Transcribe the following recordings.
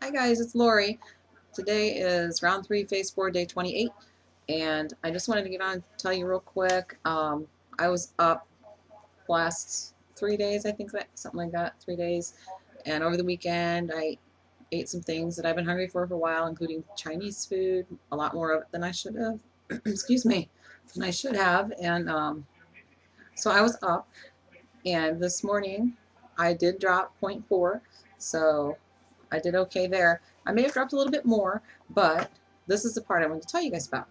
Hi guys, it's Lori. Today is round 3, phase 4, day 28, and I just wanted to get on and tell you real quick. I was up last 3 days, I think, something like that, 3 days, and over the weekend I ate some things that I've been hungry for a while, including Chinese food, a lot more of it than I should have. Excuse me, than I should have, and so I was up, and this morning I did drop 0.4, so I did okay there. I may have dropped a little bit more, but this is the part I wanted to tell you guys about.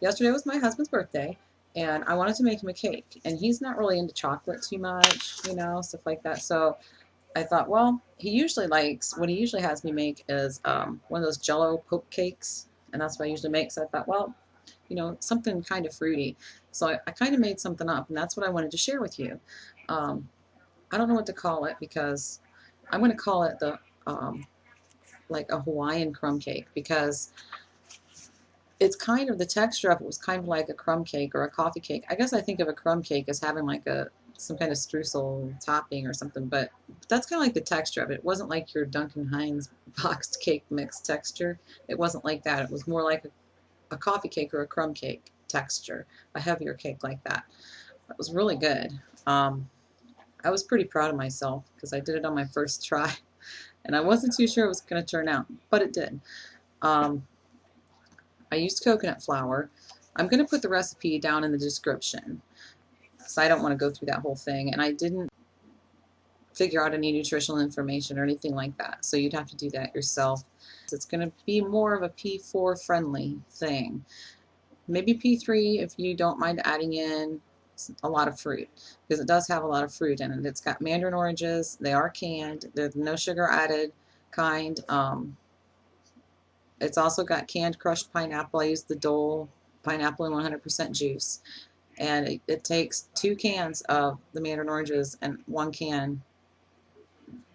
Yesterday was my husband's birthday, and I wanted to make him a cake. And he's not really into chocolate too much, you know, stuff like that. So I thought, well, what he usually has me make is one of those Jell-O poke cakes, and that's what I usually make. So I thought, well, you know, something kind of fruity. So I kind of made something up, and that's what I wanted to share with you. I don't know what to call it because I'm going to call it the like a Hawaiian crumb cake, because it's kind of, the texture of it was kind of like a crumb cake or a coffee cake. I guess I think of a crumb cake as having like some kind of streusel topping or something, but that's kind of like the texture of it. It wasn't like your Duncan Hines boxed cake mix texture. It wasn't like that. It was more like a coffee cake or a crumb cake texture, a heavier cake like that. It was really good. I was pretty proud of myself because I did it on my first try. And I wasn't too sure it was going to turn out, but it did. I used coconut flour. I'm going to put the recipe down in the description, so I don't want to go through that whole thing. And I didn't figure out any nutritional information or anything like that, so you'd have to do that yourself. It's going to be more of a P4 friendly thing. Maybe P3 if you don't mind adding in a lot of fruit, because it does have a lot of fruit in it. It's got Mandarin oranges. They are canned. They're no sugar added kind. It's also got canned crushed pineapple. I use the Dole pineapple and 100% juice, and it takes 2 cans of the Mandarin oranges and 1 can,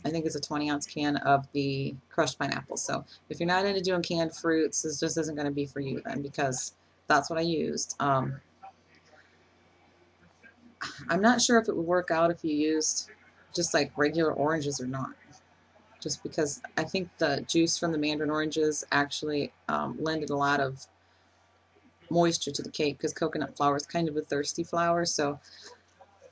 I think it's a 20-ounce can of the crushed pineapple. So if you're not into doing canned fruits, this just isn't going to be for you then, because that's what I used. I'm not sure if it would work out if you used just like regular oranges or not, just because I think the juice from the Mandarin oranges actually lended a lot of moisture to the cake, because coconut flour is kind of a thirsty flour, so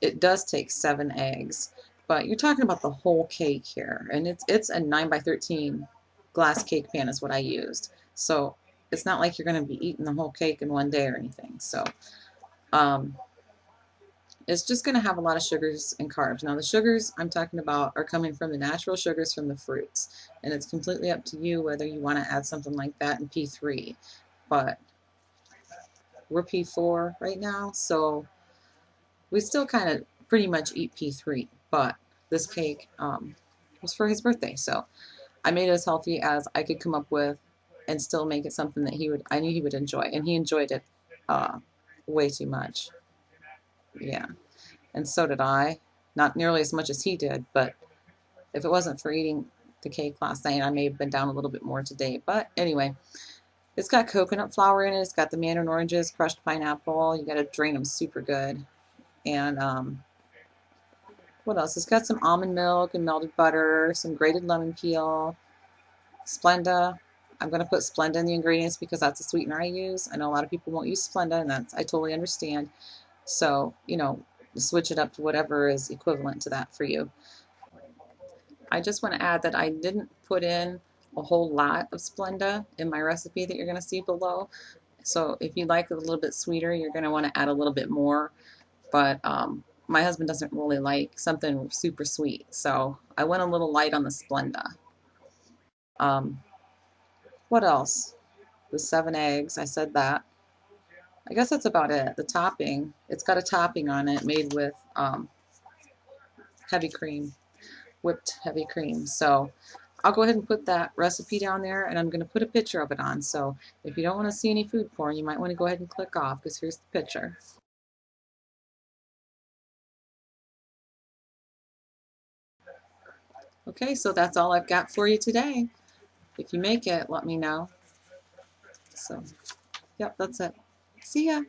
it does take 7 eggs. But you're talking about the whole cake here, and it's a 9x13 glass cake pan is what I used, so it's not like you're going to be eating the whole cake in one day or anything. So it's just going to have a lot of sugars and carbs. Now the sugars I'm talking about are coming from the natural sugars from the fruits, and it's completely up to you whether you want to add something like that in P3. But we're P4 right now, so we still kind of pretty much eat P3, but this cake was for his birthday, so I made it as healthy as I could come up with and still make it something that I knew he would enjoy, and he enjoyed it way too much. Yeah, and so did I. Not nearly as much as he did, but if it wasn't for eating the cake last night, I may have been down a little bit more today. But anyway, it's got coconut flour in it. It's got the Mandarin oranges, crushed pineapple. You got to drain them super good. And what else? It's got some almond milk and melted butter, some grated lemon peel, Splenda. I'm going to put Splenda in the ingredients because that's a sweetener I use. I know a lot of people won't use Splenda, and I totally understand. So, you know, switch it up to whatever is equivalent to that for you. I just want to add that I didn't put in a whole lot of Splenda in my recipe that you're going to see below. So if you like it a little bit sweeter, you're going to want to add a little bit more. But my husband doesn't really like something super sweet, so I went a little light on the Splenda. What else? The 7 eggs, I said that. I guess that's about it. The topping, it's got a topping on it made with heavy cream, whipped heavy cream. So I'll go ahead and put that recipe down there, and I'm going to put a picture of it on. So if you don't want to see any food porn, you might want to go ahead and click off, because here's the picture. Okay, so that's all I've got for you today. If you make it, let me know. So, yep, that's it. See ya.